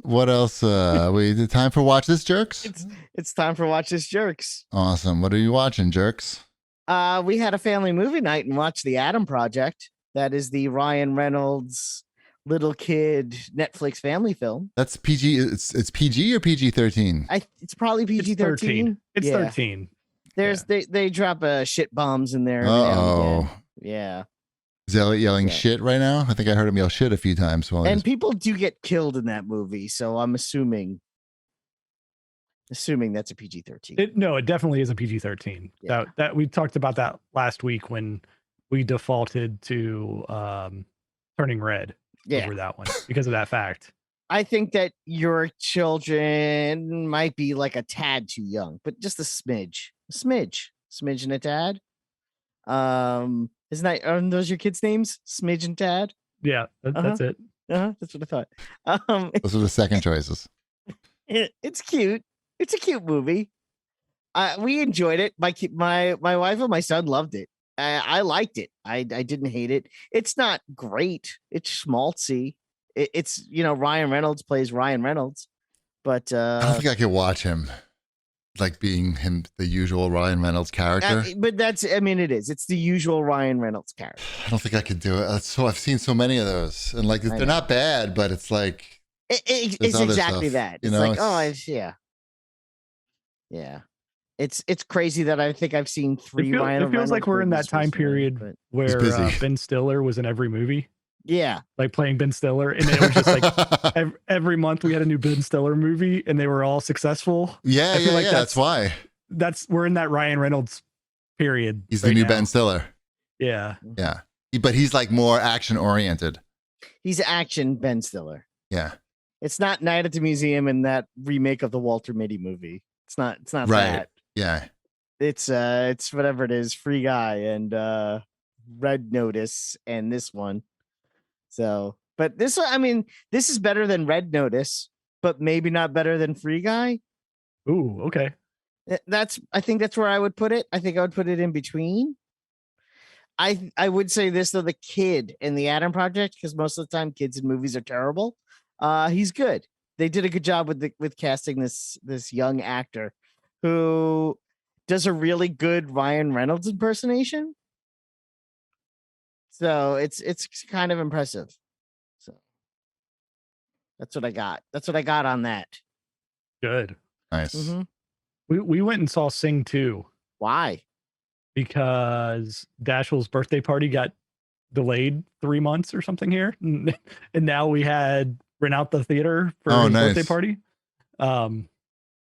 What else? We time for Watch This Jerks? It's time for Watch This Jerks. Awesome. What are you watching, jerks? We had a family movie night and watched The Adam Project. That is the Ryan Reynolds little kid Netflix family film. That's PG. It's PG or PG-13? It's probably PG-13. It's 13. They drop shit bombs in there. Oh, yeah. Is he yelling shit right now? I think I heard him yell shit a few times. And people do get killed in that movie, so I'm assuming that's a PG-13. No, it definitely is a PG-13. Yeah. That we talked about that last week when we defaulted to Turning Red over that one because of that fact. I think that your children might be like a tad too young, but just a smidge and a tad. Aren't those your kids' names? Smidge and Tad? Yeah, that's it. That's what I thought. Those are the second choices. It's cute. It's a cute movie. We enjoyed it. My wife and my son loved it. I liked it. I didn't hate it. It's not great. It's schmaltzy. It's Ryan Reynolds plays Ryan Reynolds, but I don't think I could watch him like being him, the usual Ryan Reynolds character. But it is. It's the usual Ryan Reynolds character. I don't think I could do it. I've seen so many of those, and like they're not bad, but it's like it's exactly stuff, that. It's yeah. It's crazy that I think I've seen three Ryan Reynolds. It feels like we're in that time period where Ben Stiller was in every movie. Yeah, like playing Ben Stiller, and it was just like every month we had a new Ben Stiller movie, and they were all successful. Yeah, that's why. We're in that Ryan Reynolds period. He's the new Ben Stiller. Yeah, but he's like more action oriented. He's action Ben Stiller. Yeah, it's not Night at the Museum and that remake of the Walter Mitty movie. It's not right. That. Yeah, it's whatever it is, Free Guy and Red Notice and this one. So, but this is better than Red Notice, but maybe not better than Free Guy. Ooh, okay. I think that's where I would put it. I think I would put it in between. I would say this though, the kid in the Adam Project, because most of the time kids in movies are terrible. He's good. They did a good job with casting this young actor who does a really good Ryan Reynolds impersonation. So it's kind of impressive. So that's what I got. That's what I got on that. Good. Nice. Mm-hmm. We went and saw Sing 2. Why? Because Dashiell's birthday party got delayed 3 months or something here. And now we had rent out the theater for his birthday party.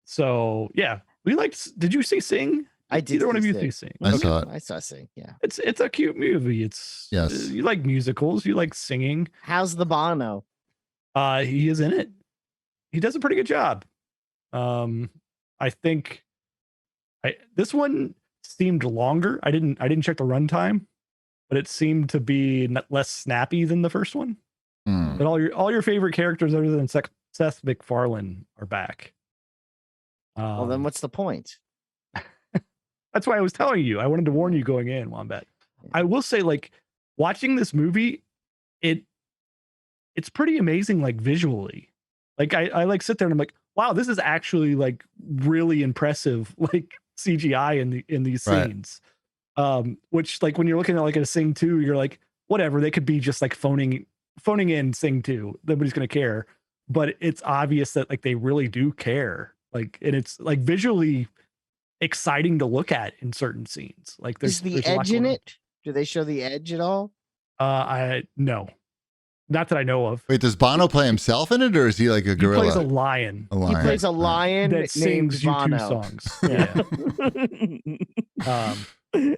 So yeah, we liked. Did you see Sing? I did. Either one of you see Sing? I saw it. I saw Sing. Yeah, it's a cute movie. Yes. You like musicals. You like singing. How's the Bono? He is in it. He does a pretty good job. I think this one seemed longer. I didn't check the runtime, but it seemed to be less snappy than the first one. But all your favorite characters other than Seth MacFarlane are back. Well, then what's the point? That's why I was telling you. I wanted to warn you going in, Wombat. Yeah. I will say, like, watching this movie, it's pretty amazing, like, visually. Like, I like sit there and I'm like, wow, this is actually like really impressive, like CGI in these scenes. Which, like, when you're looking at like a Sing 2, you're like, whatever, they could be just like phoning in Sing 2. Nobody's gonna care. But it's obvious that like they really do their like, and it's like visually exciting to look at in certain scenes. Like there's the edge in it. Do they show the edge at all? No, not that I know of. Wait, does Bono play himself in it, or is he like a gorilla? He plays a lion. He plays a lion that sings Bono. U2 songs. Yeah.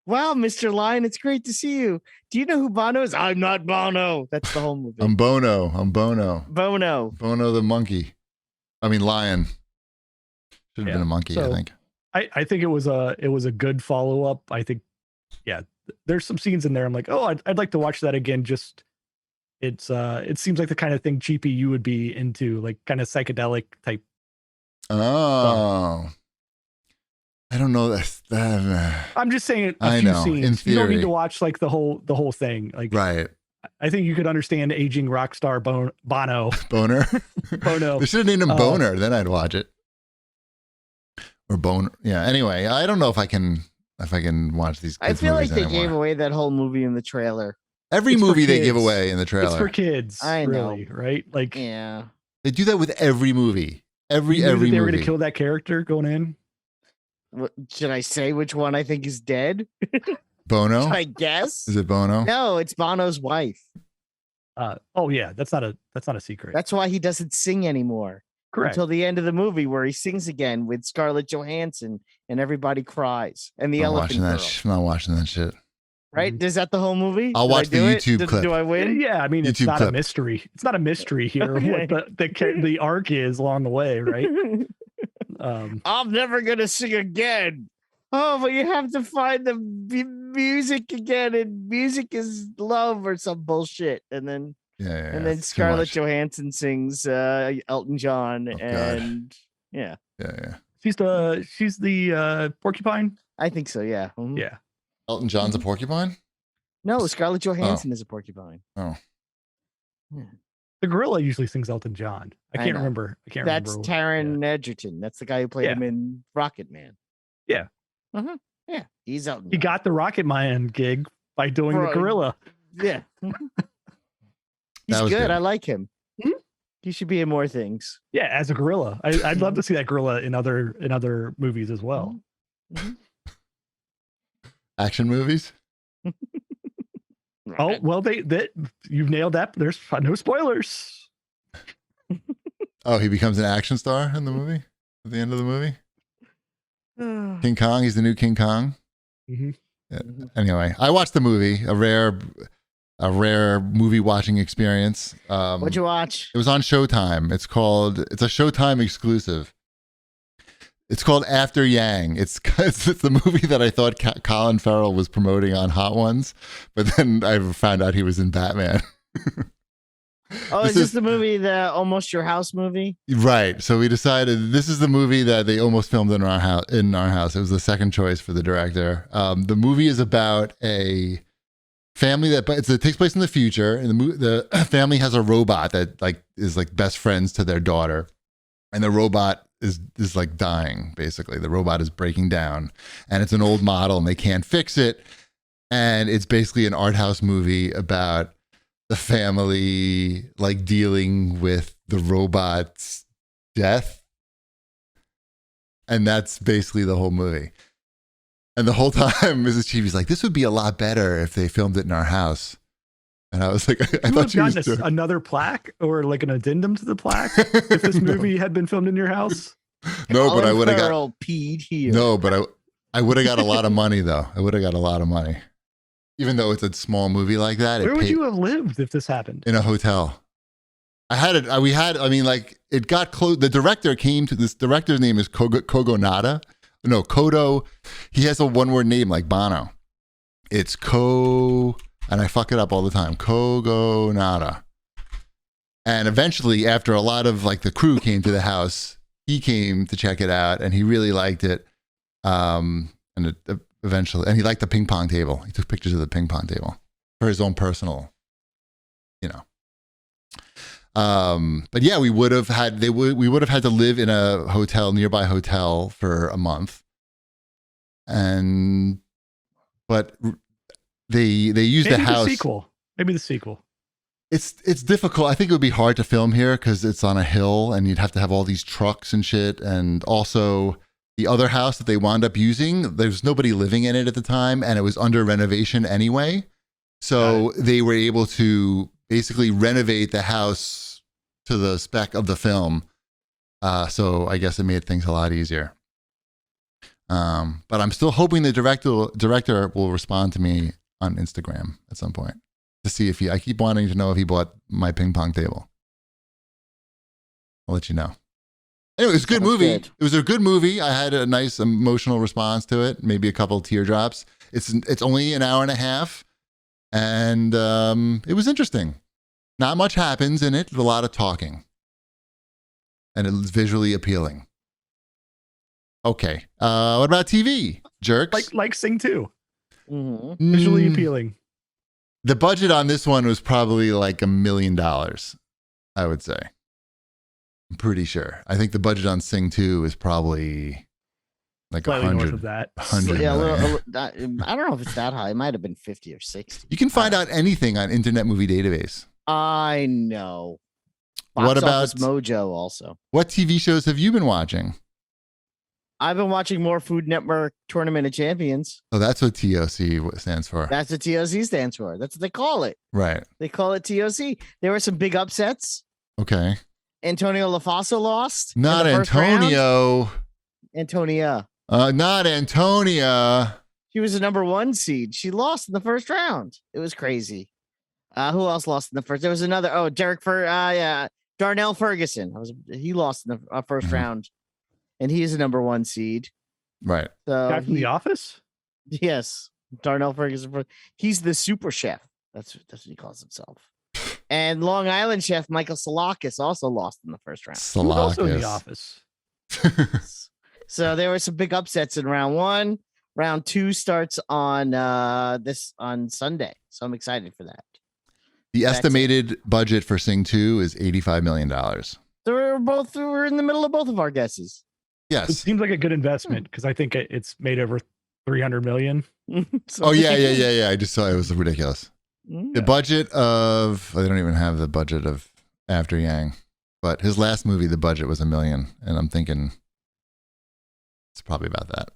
Wow, Mr. Lion, it's great to see you. Do you know who Bono is? I'm not Bono. That's the whole movie. I'm Bono. Bono the monkey. I mean, lion. Should have been a monkey, so, I think. I think it was a good follow up. I think, yeah, there's some scenes in there. I'm like, oh, I'd like to watch that again. Just it seems like the kind of thing GPU would be into, like kind of psychedelic type. Oh, stuff. I don't know that. I'm just saying I know. Scenes. In theory, you don't need to watch like the whole thing. Like, right. I think you could understand aging rock star Bono. Boner. Bono. They should have named him Boner. Then I'd watch it. Or Boner. Yeah. Anyway, I don't know if I can watch these. I feel like they anymore. gave away that whole movie in the trailer. Every It's movie for they give kids. away in the trailer. It's for kids. I know. Really, right? Like, Yeah. They do that with every movie. Every you knew that movie. they were going to kill that character going in. Should I say which one I think is dead? Bono. I guess. Is it Bono? No, it's Bono's wife. Oh yeah, that's not a secret. That's why he doesn't sing anymore. Correct. Until the end of the movie where he sings again with Scarlett Johansson and everybody cries and the I'm elephant watching that. girl. I'm not watching that shit. Right? Is that the whole movie? I'll Did I watch the do it? YouTube clip. Do I win? Yeah, I mean, it's YouTube not clip. a mystery. It's not a mystery here Okay. what the arc is along the way, right? I'm never gonna sing again. Oh, but you have to find the music again, and music is love or some bullshit, and then Yeah. and then it's too Scarlett much. Johansson sings Elton John, God. and yeah, Yeah. she's the porcupine. I think so. Yeah. Mhm. Yeah. Elton John's a porcupine? No, Scarlett Johansson is a porcupine. Oh. Yeah. The gorilla usually sings Elton John. I I can't know. remember. I can't That's remember. Taron Egerton. That's the guy who played Yeah. him in Rocket Man. Yeah. Yeah, he's Elton. He John. got the Rocket Man gig by doing the Right. gorilla. Yeah. He's was good. good. I like him. Mhm. He should be in more things. Yeah, as a gorilla. I'd love to see that gorilla in other movies as well. Action movies? Oh well, you've nailed that. There's no spoilers. Oh, he becomes an action star in the movie? At the end of the movie? King Kong? He's the new King Kong? Mhm. Yeah. Anyway, I watched the movie, a rare movie watching experience. What'd you watch? It was on Showtime. It's a Showtime exclusive. It's called After Yang. It's the movie that I thought Colin Farrell was promoting on Hot Ones, but then I found out he was in Batman. Oh, is this the movie, the Almost Your House movie? Right. So we decided this is the movie that they almost filmed in our house. It was the second choice for the director. The movie is about a family it takes place in the future, and the family has a robot that is best friends to their daughter, and the robot is dying. Basically, the robot is breaking down, and it's an old model, and they can't fix it. And it's basically an art house movie about the family dealing with the robot's death. And that's basically the whole movie. And the whole time, Mrs. Cheevy's like, this would be a lot better if they filmed it in our house. And I was like, I thought she was gotten another plaque or an addendum to the plaque if this movie had been filmed in your house. No, but I would have got peed here. No, but I would have got a lot of money though. I would have got a lot of money. Even though it's a small movie like that. Where would you have lived if this happened? In a hotel. It got close. The director came to this. Director's name is Kodo. He has a one-word name like Bono. It's and I fuck it up all the time. Kogonada. And eventually, after a lot of the crew came to the house, he came to check it out, and he really liked it. Eventually, and he liked the ping pong table. He took pictures of the ping pong table for his own personal, But yeah, we would have had to live in a nearby hotel for a month, but they used the house. Maybe the sequel. It's difficult. I think it would be hard to film here because it's on a hill, and you'd have to have all these trucks and shit, and also. The other house that they wound up using, there's nobody living in it at the time, and it was under renovation anyway. So they were able to basically renovate the house to the spec of the film. So I guess it made things a lot easier. But I'm still hoping the director will respond to me on Instagram at some point to see if I keep wanting to know if he bought my ping pong table. I'll let you know. Anyway, it was a good movie. It was a good movie. I had a nice emotional response to it, maybe a couple of teardrops. It's only an hour and a half, and it was interesting. Not much happens in it, but a lot of talking. And it's visually appealing. Okay. What about TV? Jerks? Like Sing 2. Mm-hmm. Visually appealing. The budget on this one was probably like $1 million, I would say. I'm pretty sure. I think the budget on Sing 2 is probably like Slightly north 100. of that. 100 Yeah, million. I don't know if it's that high. It might have been 50 or 60. You can find out anything on Internet Movie Database. I know. Box What about Office Mojo also? what TV shows have you been watching? I've been watching more Food Network Tournament of Champions. Oh, that's what TOC stands for. That's what TOC stands for. That's what they call it. Right. They call it TOC. There were some big upsets. Okay. Antonio LaFossa lost. in Not the first round. Antonio. Antonia. Not Antonia. She was the number 1 seed. She lost in the first round. It was crazy. Who else lost in the first? There was another. Oh, Darnell Ferguson. He lost in the first round, and he is a number 1 seed. Right. So Guy from The Office? yes, Darnell Ferguson. He's the super chef. That's what he calls himself. And Long Island chef Michael Salakis also lost in the first round. Who's also in The Salakis. Office? So there were some big upsets in round 1. Round 2 starts on Sunday. So I'm excited for that. The estimated budget for Sing 2 is $85 million. So we're in the middle of both of our guesses. It Yes. seems like a good investment because I think it's made over 300 million. So- Oh, yeah. I just saw it was ridiculous. The budget of, they don't even have the budget of After Yang, but his last movie, the budget was $1 million. And I'm thinking it's probably about that.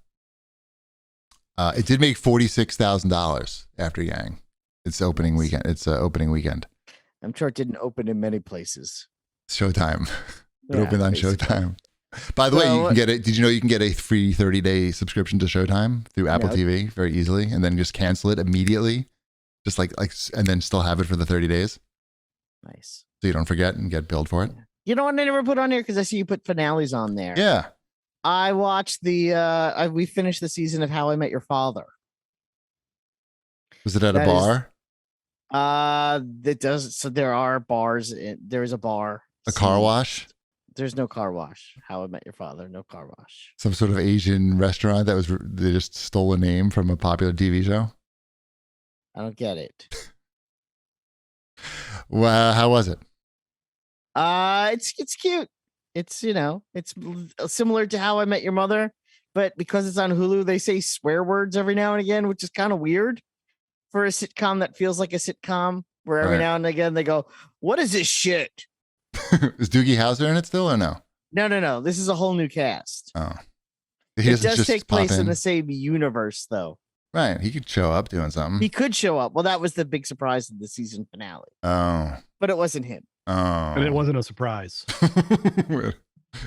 It did make $46,000 After Yang. It's opening weekend. It's opening weekend. I'm sure it didn't open in many places. Showtime. It Yeah, opened on basically. Showtime. By the way, So you can get it. Did you know you can get a free 30-day subscription to Showtime through Apple No. TV very easily, and then just cancel it immediately, just like, and then still have it for the 30 days, Nice. so you don't forget and get billed for it. You know what I never put on here because I see you put finales on there. Yeah. I watched we finished the season of How I Met Your Father. Was it at a That is- bar? That does. So there are bars. There is a bar. A car scene. wash? There's no car wash. How I Met Your Father. No car wash. Some sort of Asian restaurant that was they just stole a name from a popular TV show? I don't get it. Well, how was it? It's cute. It's it's similar to How I Met Your Mother, but because it's on Hulu, they say swear words every now and again, which is kind of weird for a sitcom that feels like a sitcom. Where every Right. now and again they go, "What is this shit?" Is Doogie Howser in it still or no? No. This is a whole new cast. Oh. It doesn't does just take pop place in the same universe, though. Right. He could show up doing something. He could show up. Well, that was the big surprise of the season finale, Oh. but it wasn't him. Oh. And it wasn't a surprise.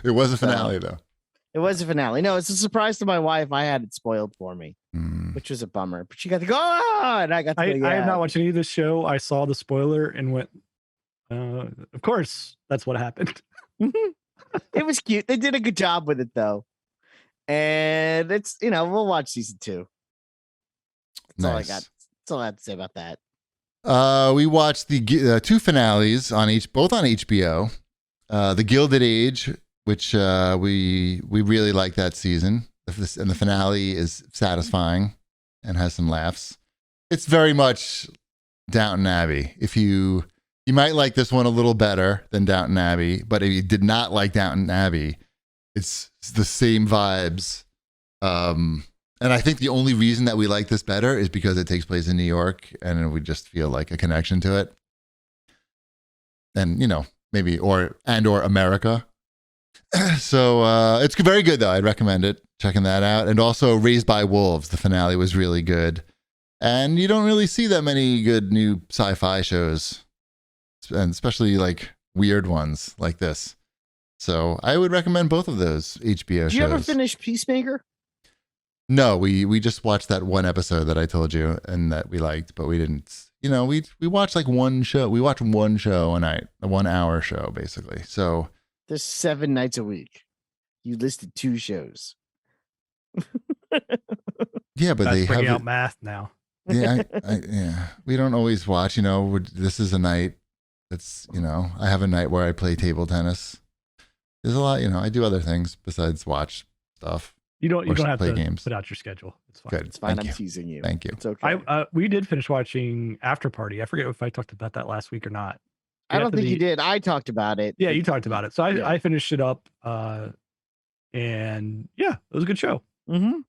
It was a finale, though. It was a finale. No, it's a surprise to my wife. I had it spoiled for me, Mm. which was a bummer. But she got to go, "Ah!" and I got to I go, have "Yeah." not watched any of this show. I saw the spoiler and went, of course, that's what happened. It was cute. They did a good job with it, though. And it's, we'll watch season 2. That's all I Nice. got. That's all I have to say about that. We watched the 2 finales both on HBO. The Gilded Age, which we really like that season, and the finale is satisfying and has some laughs. It's very much Downton Abbey. If you might like this one a little better than Downton Abbey, but if you did not like Downton Abbey, it's the same vibes. And I think the only reason that we like this better is because it takes place in New York and we just feel like a connection to it. And, maybe, or America. So it's very good, though. I'd recommend it, checking that out. And also Raised by Wolves, the finale was really good. And you don't really see that many good new sci-fi shows, and especially like weird ones like this. So I would recommend both of those HBO shows. Did you ever finish Peacemaker? No, we just watched that one episode that I told you and that we liked, but we didn't. We watched like one show. We watch one show a night, a 1 hour show, basically. So There's 7 nights a week. You listed 2 shows. yeah, but That's they bringing have. out math now. Yeah, yeah. We don't always watch. This is a night that's. I have a night where I play table tennis. There's a lot. I do other things besides watch stuff. You don't have play to games. put out your schedule. It's fine. Good. It's fine. Thank I'm you. teasing you. Thank you. It's okay. We did finish watching After Party. I forget if I talked about that last week or not. I don't think you did. I talked about it. Yeah, you talked about it. So Yeah. I finished it up. And yeah, it was a good show. Mm-hmm.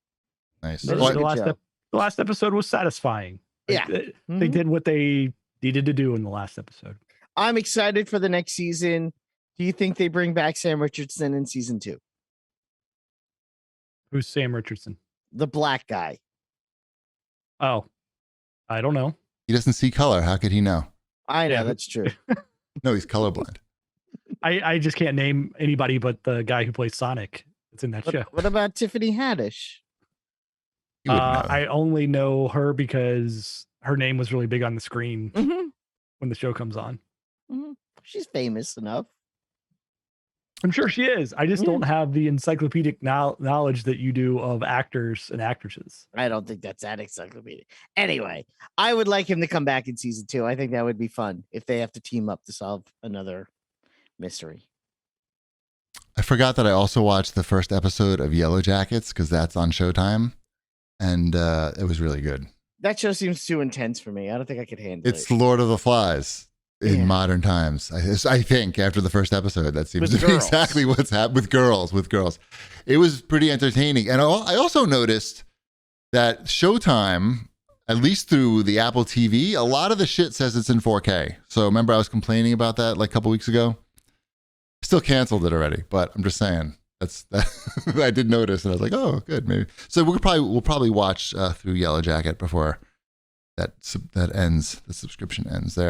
Nice. It is Well, a good show. The last episode was satisfying. Like, Yeah. They did what they needed to do in the last episode. I'm excited for the next season. Do you think they bring back Sam Richardson in season 2? Who's Sam Richardson? The black guy. Oh, I don't know. he doesn't see color. How could he know? I know, Yeah. that's true. No, he's colorblind. I just can't name anybody but the guy who plays Sonic. It's in that show. What about Tiffany Haddish? You wouldn't know. I only know her because her name was really big on the screen Mm-hmm. when the show comes on. Mm-hmm. She's famous enough. I'm sure she is. I just Yeah. don't have the encyclopedic knowledge that you do of actors and actresses. I don't think that's that encyclopedic. Anyway, I would like him to come back in season 2. I think that would be fun if they have to team up to solve another mystery. I forgot that I also watched the first episode of Yellow Jackets because that's on Showtime, and it was really good. That show seems too intense for me. I don't think I could handle It's it. Lord of the Flies in Yeah. modern times. I think after the first episode, that seems With to be girls. exactly what's happened with girls. With girls, it was pretty entertaining, and I also noticed that Showtime, at least through the Apple TV, a lot of the shit says it's in 4K. So remember, I was complaining about that like a couple weeks ago. Still canceled it already, but I'm just saying that I did notice, and I was like, oh, good, maybe. So we'll probably watch through Yellow Jacket before that ends. The subscription ends there.